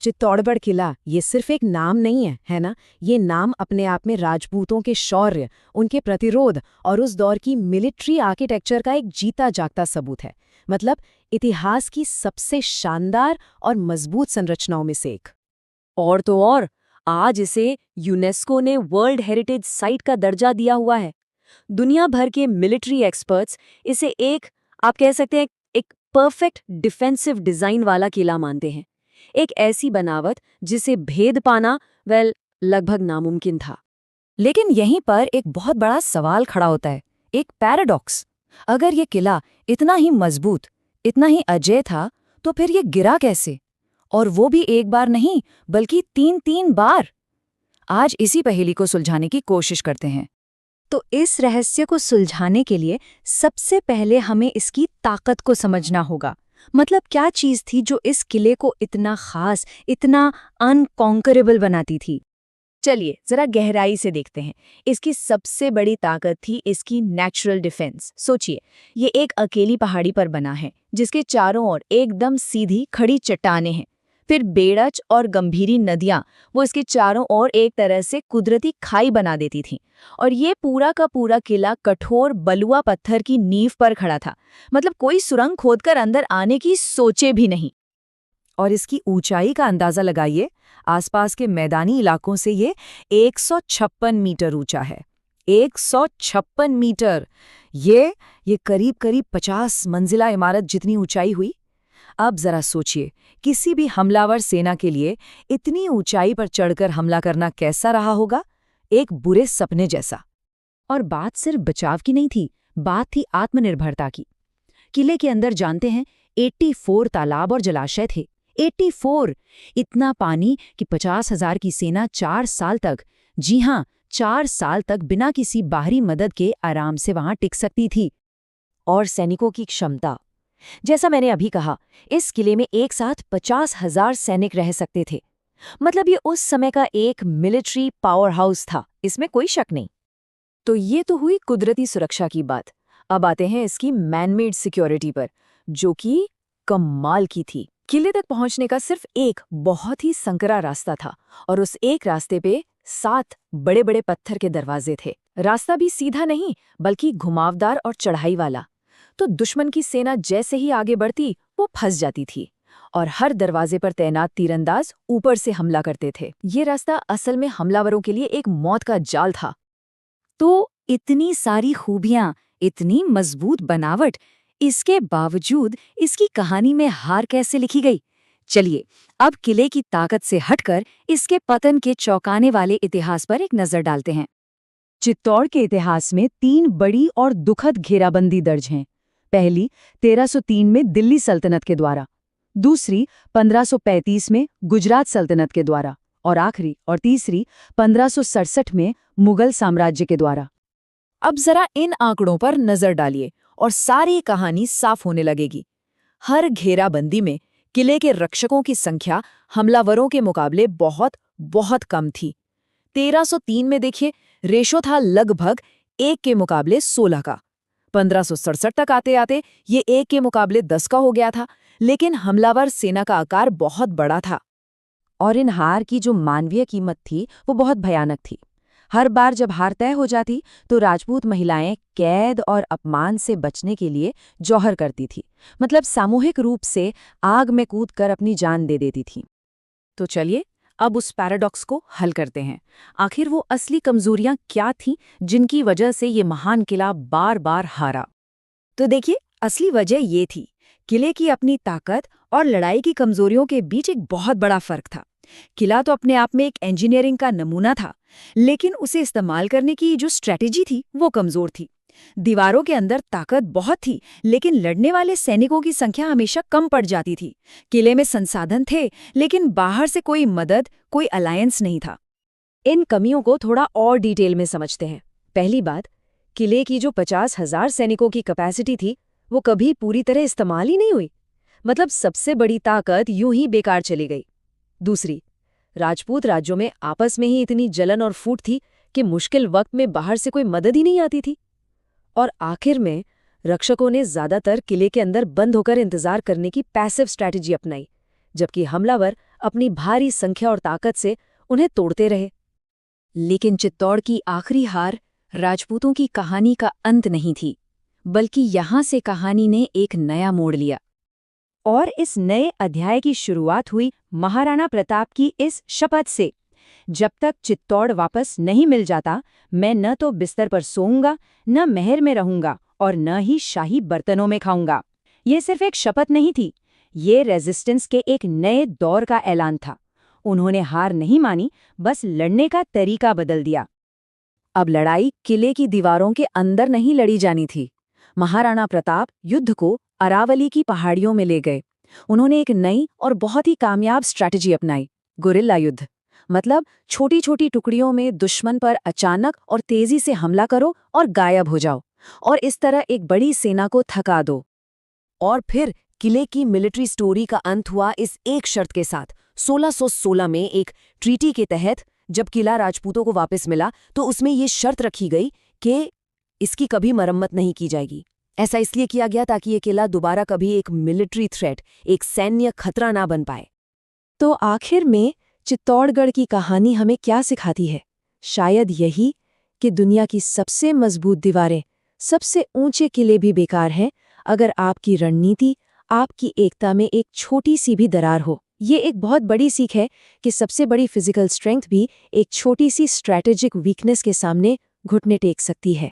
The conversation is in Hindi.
चित्तौड़गढ़ किला ये सिर्फ एक नाम नहीं है ना? ये नाम अपने आप में राजपूतों के शौर्य, उनके प्रतिरोध और उस दौर की मिलिट्री आर्किटेक्चर का एक जीता जागता सबूत है। मतलब इतिहास की सबसे शानदार और मजबूत संरचनाओं में से एक। और तो और, आज इसे यूनेस्को ने वर्ल्ड हेरिटेज साइट का दर्जा दिया हुआ है। दुनिया भर के मिलिट्री एक्सपर्ट्स इसे आप कह सकते हैं, एक परफेक्ट डिफेंसिव डिजाइन वाला किला मानते हैं। एक ऐसी बनावट जिसे भेद पाना लगभग नामुमकिन था। लेकिन यहीं पर एक बहुत बड़ा सवाल खड़ा होता है, एक पैराडॉक्स। अगर ये किला इतना ही मजबूत, इतना ही अजेय था, तो फिर ये गिरा कैसे? और वो भी एक बार नहीं, बल्कि 3-3 बार। आज इसी पहेली को सुलझाने की कोशिश करते हैं। तो इस रहस्य को सुलझाने के लिए सबसे पहले हमें इसकी ताकत को समझना होगा। मतलब क्या चीज थी जो इस किले को इतना खास, इतना अनकॉन्करेबल बनाती थी? चलिए जरा गहराई से देखते हैं। इसकी सबसे बड़ी ताकत थी इसकी नेचुरल डिफेंस। सोचिए, ये एक अकेली पहाड़ी पर बना है जिसके चारों ओर एकदम सीधी खड़ी चट्टानें हैं। फिर बेड़च और गंभीरी नदियां वो इसके चारों ओर एक तरह से कुदरती खाई बना देती थीं। और ये पूरा का पूरा किला कठोर बलुआ पत्थर की नींव पर खड़ा था। मतलब कोई सुरंग खोदकर अंदर आने की सोचे भी नहीं। और इसकी ऊंचाई का अंदाजा लगाइए। आसपास के मैदानी इलाकों से ये 156 मीटर ऊंचा है। 156 मीटर! ये करीब करीब 50 मंजिला इमारत जितनी ऊंचाई हुई। अब जरा सोचिए, किसी भी हमलावर सेना के लिए इतनी ऊंचाई पर चढ़कर हमला करना कैसा रहा होगा? एक बुरे सपने जैसा। और बात सिर्फ बचाव की नहीं थी, बात थी आत्मनिर्भरता की। किले के अंदर जानते हैं 84 तालाब और जलाशय थे। 84! इतना पानी कि 50,000 की सेना 4 साल तक, जी हाँ, 4 साल तक बिना किसी बाहरी मदद के आराम से वहां टिक सकती थी। और सैनिकों की क्षमता, जैसा मैंने अभी कहा, इस किले में एक साथ 50,000 सैनिक रह सकते थे। मतलब ये उस समय का एक मिलिट्री पावर हाउस था, इसमें कोई शक नहीं। तो ये तो हुई कुदरती सुरक्षा की बात। अब आते हैं इसकी मैनमेड सिक्योरिटी पर, जो कि कमाल की थी। किले तक पहुंचने का सिर्फ एक बहुत ही संकरा रास्ता था, और उस एक रास्ते पे 7 बड़े बड़े पत्थर के दरवाजे थे। रास्ता भी सीधा नहीं, बल्कि घुमावदार और चढ़ाई वाला। तो दुश्मन की सेना जैसे ही आगे बढ़ती, वो फंस जाती थी। और हर दरवाजे पर तैनात तीरंदाज ऊपर से हमला करते थे। ये रास्ता असल में हमलावरों के लिए एक मौत का जाल था। तो इतनी सारी खूबियां, इतनी मजबूत बनावट, इसके बावजूद इसकी कहानी में हार कैसे लिखी गई? चलिए अब किले की ताकत से हटकर इसके पतन के चौंकाने वाले इतिहास पर एक नजर डालते हैं। चित्तौड़ के इतिहास में 3 बड़ी और दुखद घेराबंदी दर्ज हैं। पहली 1303 में दिल्ली सल्तनत के द्वारा, दूसरी 1535 में गुजरात सल्तनत के द्वारा, और आखिरी और तीसरी 1567 में मुगल साम्राज्य के द्वारा। अब जरा इन आंकड़ों पर नजर डालिए और सारी कहानी साफ होने लगेगी। हर घेराबंदी में किले के रक्षकों की संख्या हमलावरों के मुकाबले बहुत बहुत कम थी। 1303 में देखिए, रेशो था लगभग 1 के मुकाबले 16 का। 1567 तक आते आते ये 1 के मुकाबले 10 का हो गया था। लेकिन हमलावर सेना का आकार बहुत बड़ा था। और इन हार की जो मानवीय कीमत थी, वो बहुत भयानक थी। हर बार जब हार तय हो जाती, तो राजपूत महिलाएं कैद और अपमान से बचने के लिए जौहर करती थी। मतलब सामूहिक रूप से आग में कूदकर अपनी जान दे देती थी। तो चलिए अब उस पैराडॉक्स को हल करते हैं। आखिर वो असली कमजोरियां क्या थीं जिनकी वजह से ये महान किला बार बार हारा? तो देखिए, असली वजह ये थी, किले की अपनी ताकत और लड़ाई की कमजोरियों के बीच एक बहुत बड़ा फर्क था। किला तो अपने आप में एक इंजीनियरिंग का नमूना था, लेकिन उसे इस्तेमाल करने की जो स्ट्रेटेजी थी वो कमजोर थी। दीवारों के अंदर ताकत बहुत थी, लेकिन लड़ने वाले सैनिकों की संख्या हमेशा कम पड़ जाती थी। किले में संसाधन थे, लेकिन बाहर से कोई मदद, कोई अलायंस नहीं था। इन कमियों को थोड़ा और डिटेल में समझते हैं। पहली बात, किले की जो 50,000 सैनिकों की कैपेसिटी थी, वो कभी पूरी तरह इस्तेमाल ही नहीं हुई। मतलब सबसे बड़ी ताकत यूं ही बेकार चली गई। दूसरी, राजपूत राज्यों में आपस में ही इतनी जलन और फूट थी कि मुश्किल वक्त में बाहर से कोई मदद ही नहीं आती थी। और आखिर में रक्षकों ने ज्यादातर किले के अंदर बंद होकर इंतजार करने की पैसिव स्ट्रैटेजी अपनाई, जबकि हमलावर अपनी भारी संख्या और ताकत से उन्हें तोड़ते रहे। लेकिन चित्तौड़ की आखिरी हार राजपूतों की कहानी का अंत नहीं थी, बल्कि यहाँ से कहानी ने एक नया मोड़ लिया। और इस नए अध्याय की शुरुआत हुई महाराणा प्रताप की इस शपथ से, जब तक चित्तौड़ वापस नहीं मिल जाता, मैं न तो बिस्तर पर सोऊंगा, न महल में रहूंगा और न ही शाही बर्तनों में खाऊंगा। ये सिर्फ एक शपथ नहीं थी, ये रेजिस्टेंस के एक नए दौर का ऐलान था। उन्होंने हार नहीं मानी, बस लड़ने का तरीका बदल दिया। अब लड़ाई किले की दीवारों के अंदर नहीं लड़ी जानी थी। महाराणा प्रताप युद्ध को अरावली की पहाड़ियों में ले गए। उन्होंने एक नई और बहुत ही कामयाब स्ट्रैटेजी अपनाई, गुरिल्ला युद्ध। मतलब छोटी छोटी टुकड़ियों में दुश्मन पर अचानक और तेजी से हमला करो और गायब हो जाओ, और इस तरह एक बड़ी सेना को थका दो। और फिर किले की मिलिट्री स्टोरी का अंत हुआ इस एक शर्त के साथ। 1616 में एक ट्रीटी के तहत जब किला राजपूतों को वापस मिला, तो उसमें ये शर्त रखी गई कि इसकी कभी मरम्मत नहीं की जाएगी। ऐसा इसलिए किया गया ताकि ये किला दोबारा कभी एक मिलिट्री थ्रेट, एक सैन्य खतरा ना बन पाए। तो आखिर में चित्तौड़गढ़ की कहानी हमें क्या सिखाती है? शायद यही कि दुनिया की सबसे मजबूत दीवारें, सबसे ऊंचे किले भी बेकार हैं अगर आपकी रणनीति, आपकी एकता में एक छोटी सी भी दरार हो। ये एक बहुत बड़ी सीख है कि सबसे बड़ी फिजिकल स्ट्रेंथ भी एक छोटी सी स्ट्रैटेजिक वीकनेस के सामने घुटने टेक सकती है।